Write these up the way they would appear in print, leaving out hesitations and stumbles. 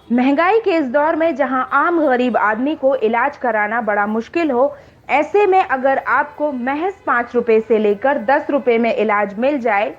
महंगाई के इस दौर में जहां आम गरीब आदमी को इलाज कराना बड़ा मुश्किल हो, ऐसे में अगर आपको महज 5 रुपए से लेकर 10 रुपए में इलाज मिल जाए,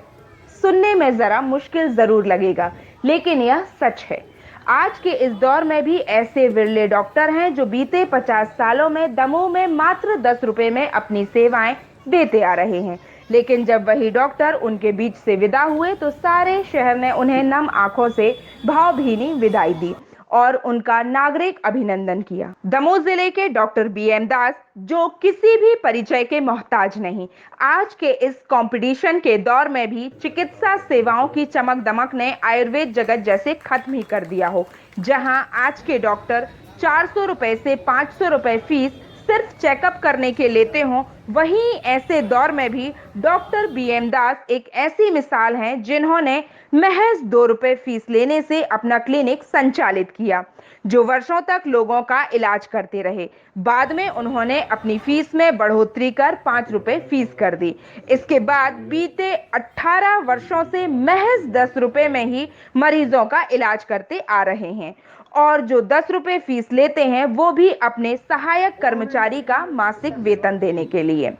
सुनने में जरा मुश्किल जरूर लगेगा, लेकिन यह सच है। आज के इस दौर में भी ऐसे विरले डॉक्टर हैं जो बीते 50 सालों में दमोह में मात्र 10 रुपए में अपनी सेवाएं देते आ रहे हैं। लेकिन जब वही डॉक्टर उनके बीच से विदा हुए तो सारे शहर ने उन्हें नम आंखों से भावभीनी विदाई दी और उनका नागरिक अभिनंदन किया। दमोह जिले के डॉक्टर बीएम दास, जो किसी भी परिचय के मोहताज नहीं, आज के इस कंपटीशन के दौर में भी चिकित्सा सेवाओं की चमक दमक ने आयुर्वेद जगत जैसे खत्म ही कर दिया हो। जहां आज के डॉक्टर 400 रुपए से 500 रुपए फीस सिर्फ चेकअप करने के लेते हों, वहीं ऐसे दौर में भी डॉक्टर बीएम दास एक ऐसी मिसाल हैं जिन्होंने महज 2 रुपए फीस लेने से अपना क्लिनिक संचालित किया, जो वर्षों तक लोगों का इलाज करते रहे। बाद में उन्होंने अपनी फीस में बढ़ोतरी कर 5 रुपए फीस कर दी। इसके बाद बीते 18 वर्षों से महज 10 रुपए में ही मरीजों का इलाज करते आ रहे हैं और जो 10 रुपए फीस लेते हैं वो भी अपने सहायक कर्मचारी का मासिक वेतन देने के लिए।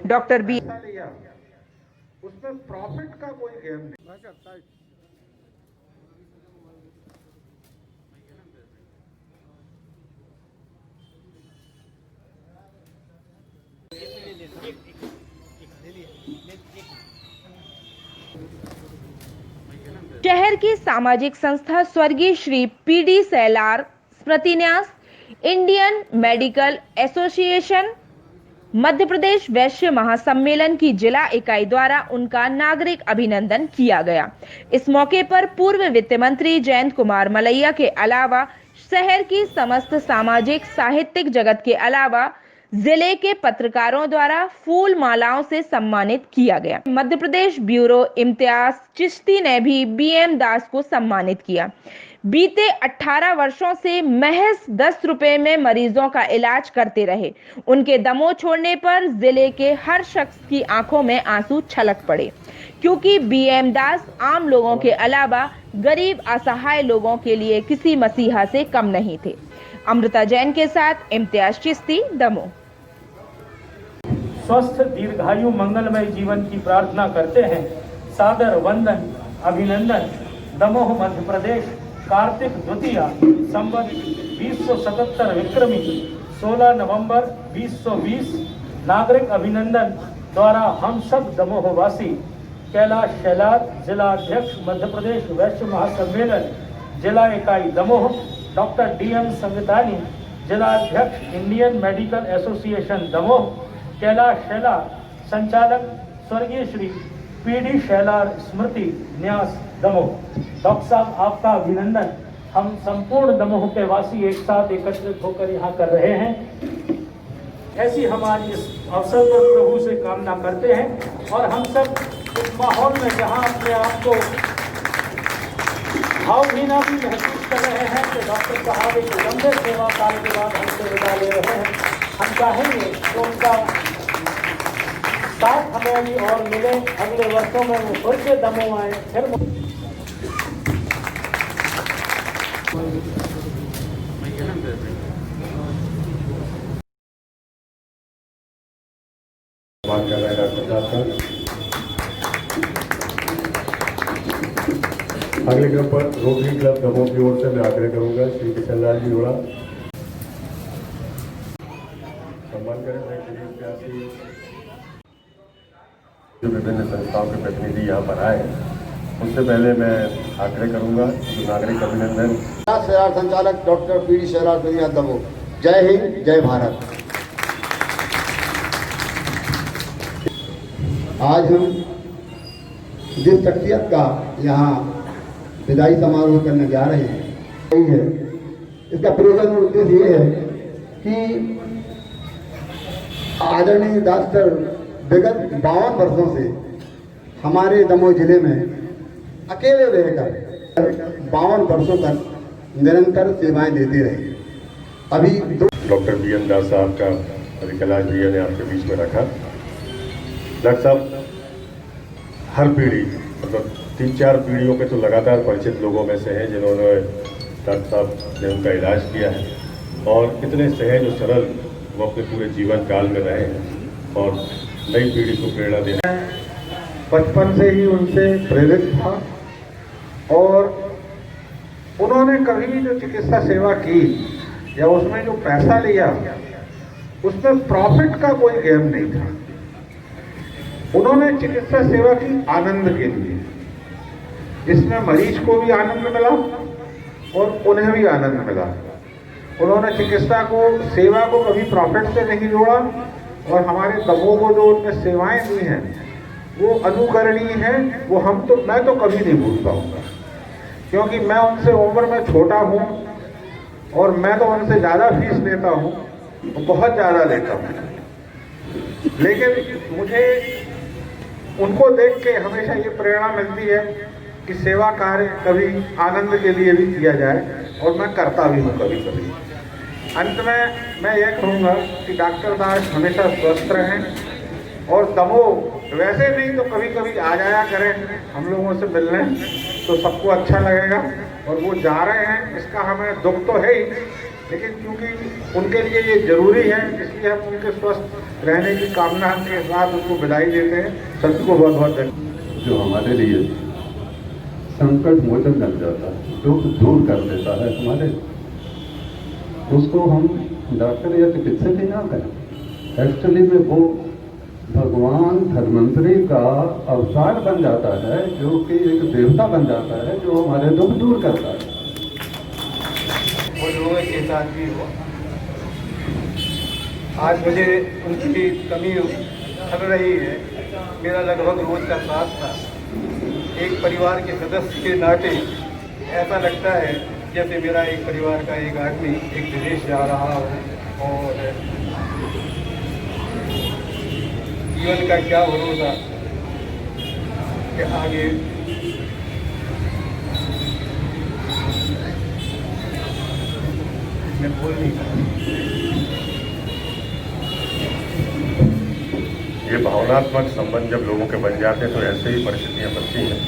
डॉक्टर बी उसमें प्रॉफिट का कोई गेम नहीं। शहर की सामाजिक संस्था स्वर्गीय श्री पीडी सेलार स्मृतिन्यास, Indian medical association, Madhya Pradesh वैश्य महासम्मेलन की जिला इकाई द्वारा उनका नागरिक अभिनंदन किया गया। इस मौके पर पूर्व वित्त मंत्री जयंत कुमार मलैया के अलावा शहर की समस्त सामाजिक साहित्यिक जगत के अलावा जिले के पत्रकारों द्वारा फूल मालाओं से सम्मानित किया गया। मध्य प्रदेश ब्यूरो इम्तियाज चिश्ती ने भी बीएम दास को सम्मानित किया। बीते 18 वर्षों से महज 10 रुपए में मरीजों का इलाज करते रहे। उनके दमोह छोड़ने पर जिले के हर शख्स की आंखों में आंसू छलक पड़े, क्योंकि बीएम दास आम लोगों के अलावा गरीब असहाय लोगों के लिए किसी मसीहा से कम नहीं थे। अमृता जैन के साथ इम्तियाज चिश्ती, दमोह। स्वस्थ दीर्घायु मंगलमय जीवन की प्रार्थना करते हैं। सादर वंदन अभिनंदन। दमोह मध्य प्रदेश, कार्तिक द्वितीया, संवत 2077 विक्रमी, 16 नवंबर 2020। नागरिक अभिनंदन द्वारा हम सब दमोहवासी कैलाश शैलार, जिला अध्यक्ष मध्य प्रदेश वैश्य महासम्मेलन, जिला इकाई दमोह, डॉक्टर डीएम संवितानी, जिला अध्यक्ष Indian medical association Damoh, Kailash Shailar, संचालक स्वर्गीय श्री पीडी शैलार स्मृति न्यास दमोह। डॉक्टर साहब, आपका अभिनंदन हम संपूर्ण दमोह के वासी एक साथ एकत्रित होकर यहाँ कर रहे हैं। ऐसी हमारी इस अवसर पर प्रभु से कामना करते हैं और हम सब इस माहौल में जहाँ अपने आप को भावहीना भी महसूस कर रहे हैं कि डॉक्टर साहब एक लंबे सेवा काल के बाद हमसे विदा ले रहे हैं। हम चाहेंगे कि उनका साथ हमें भी और मिले, अगले वर्षों में वो फिर से दमोह आए। फिर बात कर रहे हैं डॉक्टर साहब। अगले क्रम पर रोटरी क्लब दमोह की ओर से मैं आग्रह करूंगा श्री किशन लाल जी जोड़ा सम्मान करें। जो विभिन्न संस्थाओं के प्रतिनिधि यहाँ पर आए, उससे पहले मैं आग्रह करूंगा कि नागरिक अभिनंदन शैलार संचालक डॉक्टर पीडी शैलार दमोह। जय हिंद, जय भारत। आज हम जिस शख्सियत का यहाँ विदाई समारोह करने जा रहे हैं, इसका प्रयोजन और उद्देश्य ये है कि आदरणीय डॉक्टर विगत 52 वर्षों से हमारे दमोह जिले में अकेले रहकर 52 वर्षों तक निरंतर सेवाएं देते रहे। अभी डॉक्टर बीएम दास साहब का अभी कैलाश भैया ने आपके बीच में रखा। डॉक्टर साहब हर पीढ़ी, मतलब 3-4 पीढ़ियों के तो लगातार परिचित लोगों में से हैं जिन्होंने डॉक्टर साहब ने उनका इलाज किया है और इतने सहज और सरल वो अपने पूरे जीवन काल में रहे हैं और नई पीढ़ी को प्रेरणा देना। बचपन से ही उनसे प्रेरित था और उन्होंने कभी भी जो चिकित्सा सेवा की या उसमें जो पैसा लिया उसमें प्रॉफिट का कोई गेम नहीं था। उन्होंने चिकित्सा सेवा की आनंद के लिए, जिसमें मरीज को भी आनंद मिला और उन्हें भी आनंद मिला। उन्होंने चिकित्सा को, सेवा को कभी प्रॉफिट से नहीं जोड़ा और हमारे दमोह को जो उनने सेवाएं दी हैं वो अनुकरणीय हैं। वो मैं तो कभी नहीं भूल पाऊंगा, क्योंकि मैं उनसे उम्र में छोटा हूँ और मैं तो उनसे ज़्यादा फीस लेता हूँ, बहुत ज़्यादा लेता हूँ, लेकिन मुझे उनको देख के हमेशा ये प्रेरणा मिलती है कि सेवा कार्य कभी आनंद के लिए भी किया जाए और मैं करता भी हूँ कभी कभी। अंत में मैं ये कहूँगा कि डॉक्टर दास हमेशा स्वस्थ रहें और दमोह वैसे नहीं तो कभी कभी आ जाया करें हम लोगों से मिलने, तो सबको अच्छा लगेगा। और वो जा रहे हैं इसका हमें दुख तो है ही, लेकिन क्योंकि उनके लिए ये जरूरी है इसलिए हम उनके स्वस्थ रहने की कामना के साथ उनको बधाई देते हैं। सभी को बहुत बहुत धन्यवाद। जो हमारे लिए संकट मोचन बन जाता है, दुख दूर कर देता है हमारे, उसको हम डॉक्टर या चिकित्सक ही ना करें। एक्चुअली में वो भगवान धन्वंतरी का अवतार बन जाता है, जो कि एक देवता बन जाता है, जो हमारे दुख दूर करता है। वो लोगों के साथ भी हो। आज मुझे उनकी कमी लग रही है। मेरा लगभग रोज का साथ था। एक परिवार के सदस्य के नाते ऐसा लगता है जैसे मेरा एक परिवार का एक आदमी एक विदेश जा रहा हो और जीवन का क्या भरोसा कि आगे मैं बोल नहीं सकता। ये भावनात्मक संबंध जब लोगों के बन जाते हैं तो ऐसे ही परिस्थितियाँ बनती हैं।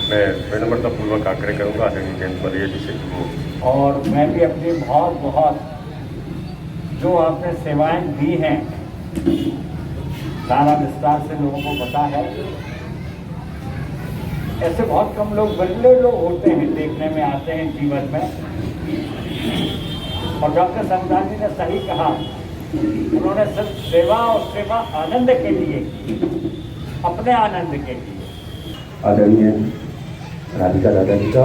मैं विनम्रतापूर्वक आग्रह करूँगा आदरणीय जयंत मलैया जी से कि और मैं भी अपनी बहुत बहुत जो आपने सेवाएं दी हैं सारा विस्तार से लोगों को पता है। ऐसे बहुत कम लोग, बड़े लोग होते हैं देखने में आते हैं जीवन में। और डॉक्टर समदार जी ने सही कहा, उन्होंने सिर्फ सेवा और सेवा आनंद के लिए, अपने आनंद के लिए। आदरणीय राधिका दादा जी का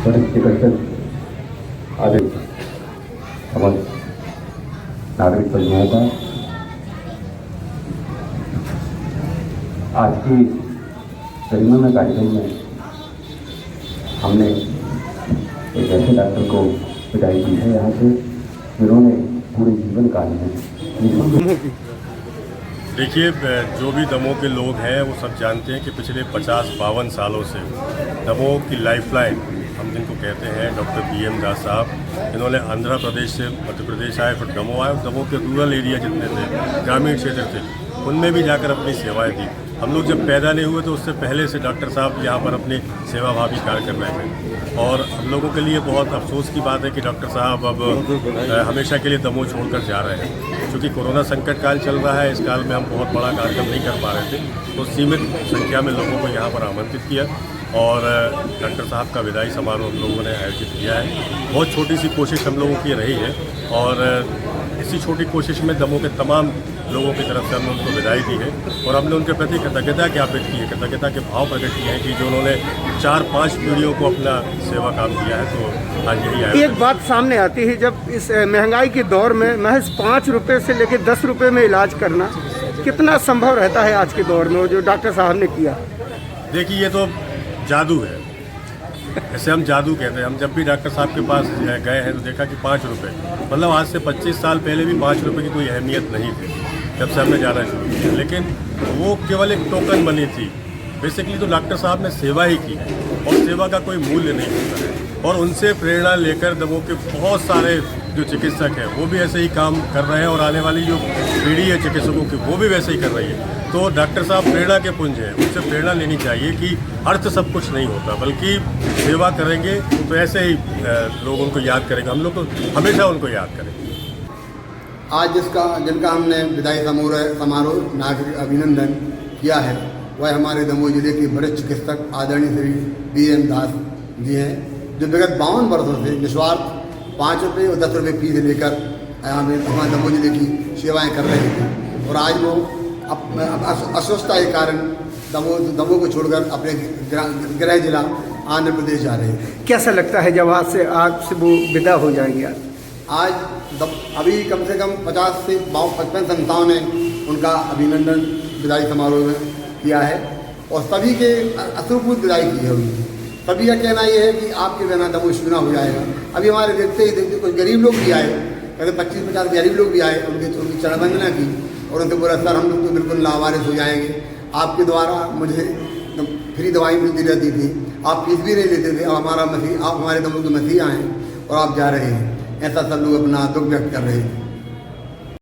वरिष्ठ चिकित्सक आदरणीय समस्त नागरिक बंधुओं का आज की गरिमामय कार्यक्रम में हमने एक ऐसे डॉक्टर को विदाई दी है यहाँ से जिन्होंने पूरे जीवन काल में। देखिए, जो भी दमोह के लोग हैं वो सब जानते हैं कि पिछले 50-52 सालों से दमोह की लाइफलाइन हम जिनको कहते हैं डॉक्टर BM दास साहब, इन्होंने आंध्र प्रदेश से मध्य प्रदेश आए, फिर दमोह आए और दमोह के रूरल एरिया जितने थे, ग्रामीण क्षेत्र थे, उनमें भी जाकर अपनी सेवाएं दी। हम लोग जब पैदा नहीं हुए तो उससे पहले से डॉक्टर साहब यहाँ पर अपनी सेवाभावी कार्य कर रहे थे। और हम लोगों के लिए बहुत अफसोस की बात है कि डॉक्टर साहब अब हमेशा के लिए दमोह छोड़कर जा रहे हैं। क्योंकि कोरोना संकट काल चल रहा है, इस काल में हम बहुत बड़ा कार्यक्रम नहीं कर पा रहे थे, तो सीमित संख्या में लोगों को यहाँ पर आमंत्रित किया और डॉक्टर साहब का विदाई समारोह हम लोगों ने आयोजित किया है। बहुत छोटी सी कोशिश हम लोगों की रही है और इसी छोटी कोशिश में दमोह के तमाम लोगों की तरफ से हमने उनको विदाई दी है और हमने उनके प्रति कृतज्ञता ज्ञापित की है, कृतज्ञता के भाव प्रकट किए हैं कि जो उन्होंने 4-5 पीढ़ियों को अपना सेवा काम किया है। तो आज यही आया। एक बात सामने आती है, जब इस महंगाई के दौर में महज 5 रुपये से लेकर 10 रुपये में इलाज करना कितना संभव रहता है आज के दौर में, जो डॉक्टर साहब ने किया? देखिए, ये तो जादू है, ऐसे हम जादू कहते हैं। हम जब भी डॉक्टर साहब के पास गए हैं तो देखा कि 5 रुपये, मतलब आज से 25 साल पहले भी 5 रुपये की कोई अहमियत नहीं थी जब से हमने जाना शुरू किया, लेकिन वो केवल एक टोकन बनी थी। बेसिकली तो डॉक्टर साहब ने सेवा ही की और सेवा का कोई मूल्य नहीं होता है। और उनसे प्रेरणा लेकर दमोह के बहुत सारे जो चिकित्सक है वो भी ऐसे ही काम कर रहे हैं और आने वाली जो पीढ़ी है चिकित्सकों की वो भी वैसे ही कर रही है। तो डॉक्टर साहब प्रेरणा के पुंज हैं, उनसे प्रेरणा लेनी चाहिए कि अर्थ सब कुछ नहीं होता, बल्कि सेवा करेंगे तो ऐसे ही लोग उनको याद करेंगे, हम लोग तो हमेशा उनको याद करेंगे। आज जिनका हमने विदाई समारोह नागरिक अभिनंदन किया है वह हमारे दमोह जिले के वरिष्ठ चिकित्सक आदरणीय श्री BM दास जी हैं, जो विगत 52 वर्षों से निस्वार्थ 5 रुपये और 10 रुपये फीस लेकर हमारे दमोह जिले की सेवाएं कर रहे थे। और आज वो अस्वस्थता के कारण दमोह को छोड़कर अपने गृह जिला आंध्र प्रदेश जा रहे हैं। कैसा लगता है जब आज से वो विदा हो जाएंगे? आज अभी कम से कम 50 से 55 संस्थाओं ने उनका अभिनंदन विदाई समारोह में किया है और सभी के अश्रुपूर्वक विदाई की है उनकी। सभी का कहना ये है कि आपके बिना दमोह शून्य हो जाएगा। अभी हमारे देखते ही कुछ गरीब लोग भी आए, कहते 25-50 गरीब लोग भी आए, उनकी चरण वंदना की और उनसे बोला सर हम लोग तो बिल्कुल लावारिस हो जाएंगे, आपके द्वारा मुझे फ्री दवाई मिलती रहती थी, आप फीस भी नहीं लेते थे, आप हमारे दमोह के मसीहा हैं और आप जा रहे हैं, ऐसा सब लोग अपना दुख व्यक्त कर रहे थे।